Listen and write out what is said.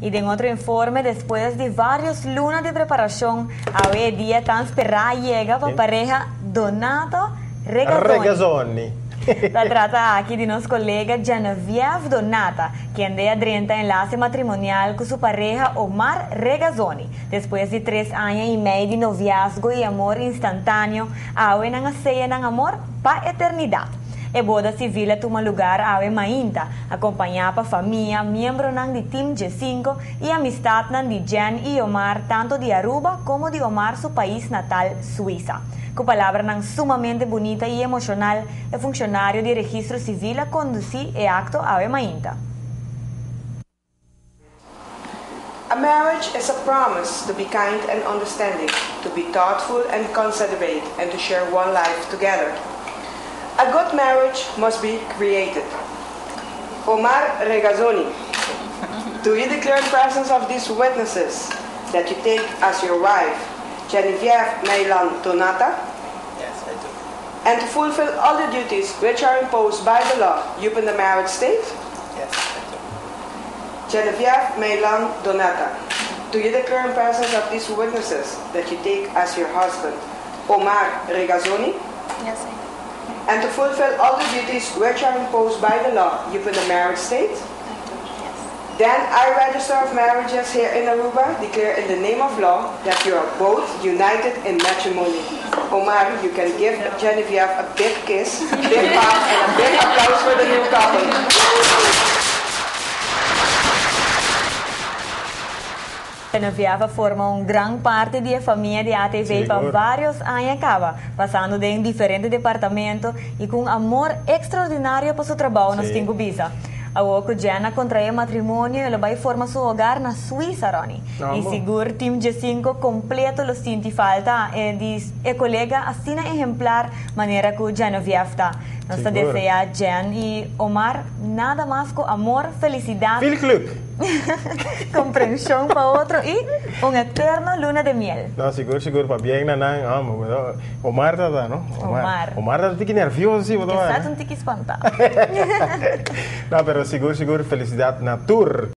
Y en otro informe, después de varios lunas de preparación, hoy día tan esperada llega para pareja Donato Regazzoni. La trata aquí de nuestra colega Genevieve Donata, quien de adrienta enlace matrimonial con su pareja Omar Regazzoni. Después de 3 años y medio de noviazgo y amor instantáneo, hoy han sellan amor para eternidad. A boda civil toma lugar ave mainta, acompanhada por família, membro de Team G5 e amistad de Jen e Omar, tanto de Aruba como de Omar, su país natal, Suiza. Com palavra sumamente bonita e emocional, o funcionário de registro civil a conduzir o acto ave mainta. A marriage is a promise to be kind and understanding, to be thoughtful and considerate, and to share one life together. A good marriage must be created. Omar Regazzoni, do you declare in presence of these witnesses that you take as your wife Genevieve Meylan Donata? Yes, I do. And to fulfill all the duties which are imposed by the law upon the married state? Yes, I do. Genevieve Meylan Donata, do you declare in presence of these witnesses that you take as your husband Omar Regazzoni? Yes, I do. And to fulfill all the duties which are imposed by the law upon the married state? I do, yes. Then I, Register of Marriages here in Aruba, declare in the name of law that you are both united in matrimony. Omar, you can give Genevieve a big kiss, a big hug, and a big applause for the new couple. Genevieve forma gran parte de la familia de ATV por varios años acaba, pasando en diferentes departamentos y con amor extraordinario por su trabajo nos tengo visa. Ahora Jenna contrae matrimonio y va a formar su hogar en Suiza, Ronnie. Y seguro Team G5 completo lo siente falta de colega así ejemplar manera que Genevieve está. Nos desea Jen y Omar nada más que amor, felicidad. Veel geluk. Comprensión para otro y un eterno luna de miel. No, seguro, para bien, Omar está, ¿no? Omar está un poquito nervioso, sí, Está un poquito espantado. No, pero seguro, felicidad, natur.